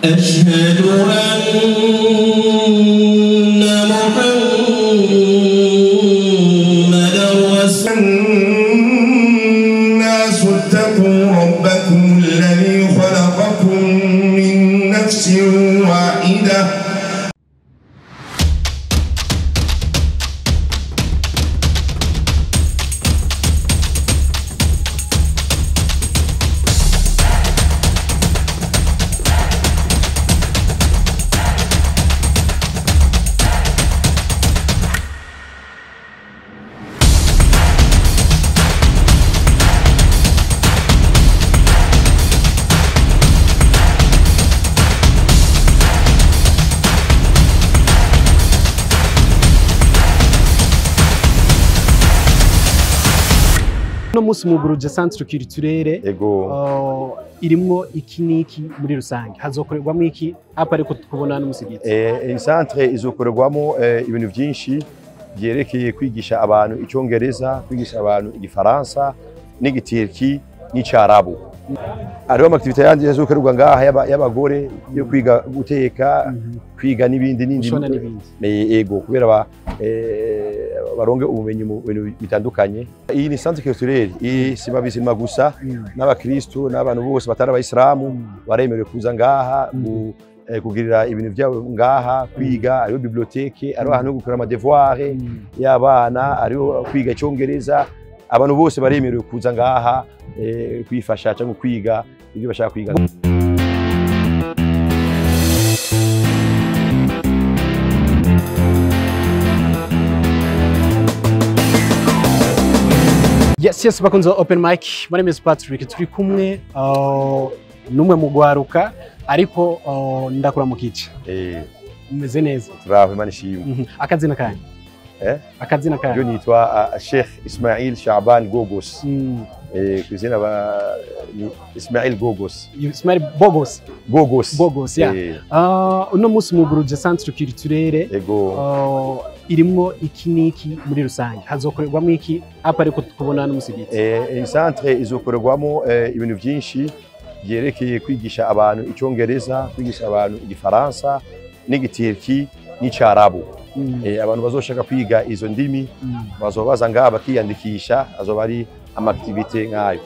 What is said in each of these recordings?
أشهد أن محمدًا رسول الناس اتقوا ربكم الذي خلقكم من نفس واحدة no musi muguruje centre culturelle irimwo iki niki muri rusange hazokorerwamo iki apa ariko tukubona n'umusigiti iyi centre izokorerwamo ibintu byinshi byerekeye kwigisha abantu icyongereza, kwigisha abantu igifaransa n'igitiriki n'icarabu. Ariho activité yandi yazokorerwa ngaha y'abagore yo kwiga guteka, kwiga n'ibindi ego kubera baronge ubumenyi mu bintu bitandukanye. Iyi ni centre culturelle isiba bizima gusa n'abakristo n'abantu bose batari abayisilamu baremerewe kuza ngaha kugirira ibintu byabo ngaha, kwiga. Ariho bibliothèque, ariho ahantu ho gukora ama devoir y'abana, ariho kwiga icyongereza. Abantu bose baremerewe kuza ngaha kwifasha cyangwa kwiga ibyo bashaka kwiga. Yes, bakunze open mic. My name is Patrick. Turi kumwe numwe mugwaruka ariko ndakura mu kici. Umeze neza. Bravo, Imana ishimwe. Akazina kanyu? Akazina kanyu? Yo nitwa Sheikh Ismail Shaban Gogos. Kuzina ba Ismail Gogos. Ismail Bogos. Gogos, yeah. Uno musi muguruje centre culturelle irimwo iki niki muri rusange hazokorerwamo iki apa ariko tukubona n'umusigiti iyi centre izokorerwamo ibintu byinshi byerekeye kwigisha abantu icyongereza, kwigisha abantu igifaransa n'igitiriki n'icarabu. Abantu bazoshaka kwiga izo ndimi bazobaza ngaha bakiyandikisha, azoba ari activité nkayo.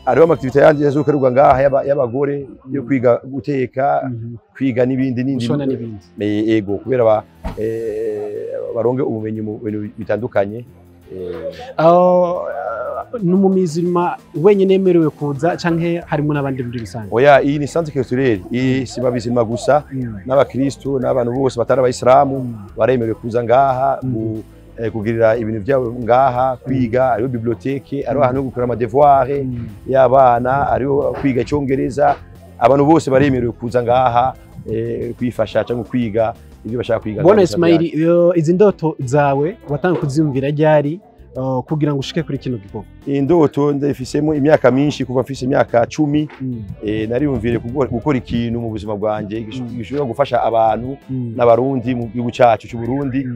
Ariho activité yandi yazokorerwa ngaha y'abagore yo kwiga guteka, kwiga n'ibindi ego kubera baronge ubumenyi mu bintu bitandukanye. N'umumizima wenyine yemerewe kuza canke harimo n'abandi muri rusange? Oya, iyi ni centre culturelle isiba bizima gusa n'abakristo n'abantu bose batari abayisilamu baremerewe kuza ngaha kugirira ibintu byabo ngaha, kwiga. Ariho bibliothèque, ariho ahantu ho gukora ama devoir y'abana, ariho kwiga icyongereza. Abantu bose baremerewe kuza ngaha kwifasha cyangwa kwiga ibyo bashaka kwiga. Bona Ismail, izi ndoto zawe watanga kuzimvira ryari kugira ngo ushike kuri kino gikorwa? Indoto ndafisemo imyaka myinshi, kuva mfise imyaka 10 nariyumvire gukora ikintu mu buzima bwanje gishobora gufasha abantu n'abarundi mu gihugu cyacu cy'u Burundi.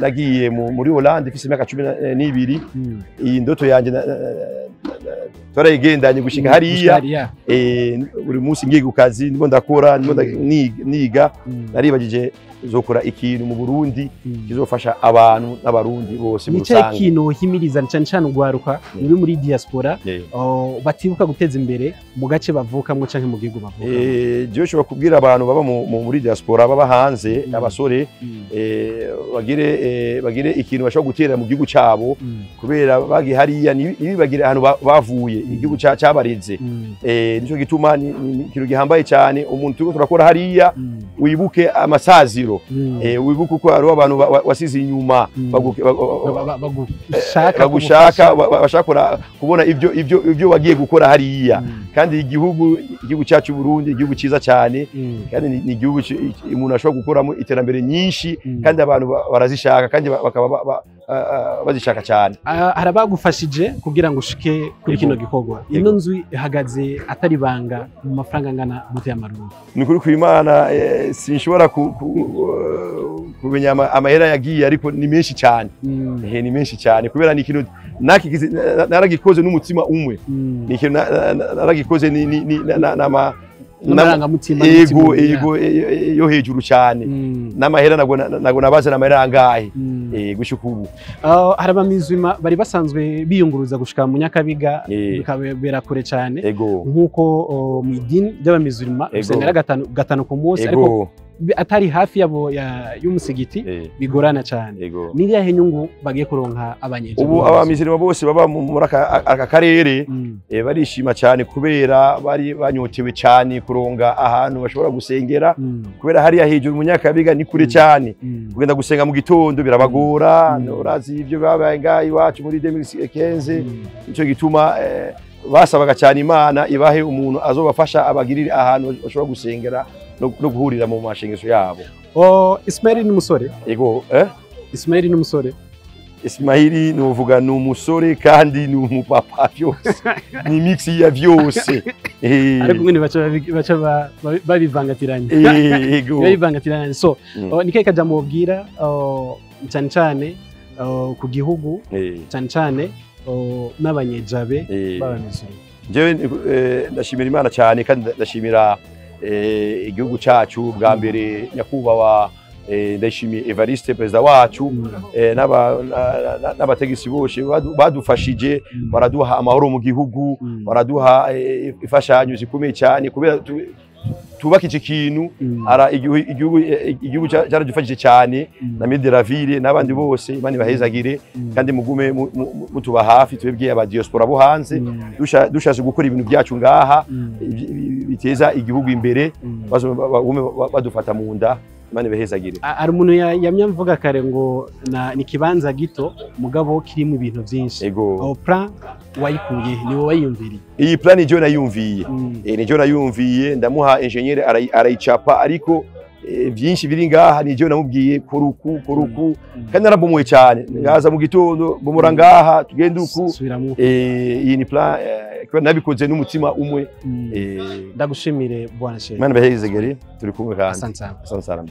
Nagiye muri Hollande mfise imyaka 12. Iyi ndoto yanje twarayigendanye gushika hariya. Buri munsi ngiye ku kazi ndimo ndakora, ndimo niga. Naribagije zokora ikintu mu Burundi kizofasha abantu n'abarundi bose mu rusange. Nice ikintu himiriza cyane ugwaruka muri diaspora batibuka guteza imbere mu gace bavukamo canke mu gihugu bavukamo. Je ushobora kubwira abantu baba muri diaspora, baba hanze, abasore bagire ikintu bashobora gutera mu gihugu cyabo kubera bagi hariya nibagire ahantu bavuye, igihugu cyabareze. Nico gituma ni ikintu gihambaye cyane. Umuntu turakora hariya wibuke amasaziro, wibuke uko ari abantu wasize inyuma bagushaka bashaka kubona ibyo wagiye gukora hariya. Kandi igihugu cyacu Burundi igihugu cyiza cyane, kandi ni igihugu umuntu ashobora gukoramo iterambere nyinshi, kandi abantu barazishaka kandi bakaba bazishaka cyane. Harabagufashije kugira ngo ushike kuri kino gikorwa. Ino nzu ihagaze atari banga mu mafaranga ngana gute y'amarundi? Ni kuri kw'Imana sinshobora kumenya amahera yagiye, ariko ni menshi cyane. Ni menshi cyane kubera ni ikintu naragikoze n'umutima umwe. Ni ikintu naragikoze n'amarangamutima ego yo hejuru cyane n'amahera nago nabaze n'amahera angahe gushika ubu hari abamizima bari basanzwe biyunguruza gushika mu Nyakabiga bikabera kure cyane nkuko mu idini ry'abamizima usengera gatanu ku munsi ariko atari hafi yabo y'umusigiti bigorana cyane niriya nyungu bagiye kuronka abanyeje ubu abamizirima bose baba muri aka karere barishima cyane kubera bari banyotewe cyane kuronga ahantu bashobora gusengera kubera hariya hejuru mu Nyakabiga ni kure cyane kugenda gusenga mu gitondo birabagora urazi ibyo babaye ngayi wacu muri 2015 nicyo gituma basabaga cyane Imana ibahe umuntu azobafasha abagirire ahantu bashobora gusengera no guhurira mu mashengesho yabo. Ismail ni umusore? Ego, Ismail ni umusore? Ismail ni uvuga ni umusore kandi ni umupapa byose. Ni mix ya byose. Ariko ngene baca babivangatiranye. Ego. Babivangatiranye. So, nikaye kajambo wabwira cyane cyane ku gihugu cyane cyane n'abanyejabe babamizuru. Jewe ndashimira Imana cyane kandi ndashimira igihugu cyacu bwa mbere nyakubahwa ndashimiye Evariste perezida wacu n'abategesi bose badufashije baraduha amahoro mu gihugu baraduha ifashanyo zikomeye cyane kubera tubaka iki kintu ara igihugu cyaradufashije cyane na Medraville n'abandi bose Imana bahezagire kandi mugume mutuba hafi twebwe aba diaspora bo hanze dushaje gukora ibintu byacu ngaha biteza igihugu imbere badufata mu nda Imana bahezagire. Ari umuntu yamyamvuga kare ngo ni kibanza gito mugabo kirimo ibintu byinshi. Ego. Plan wayikuye ni wowe wayumviriye. Iyi plan nijo nayumviye. Nijo nayumviye ndamuha engineer arayicapa ariko byinshi biri ngaha nijo namubwiye kuruku kandi narabumuye cyane ngaza mu gitondo bomora ngaha tugenda uku iyi ni plan nabikoze n'umutima umwe. Ndagushimire bwana Sheikh. Imana bahezagire turi kumwe kandi. Asante sana.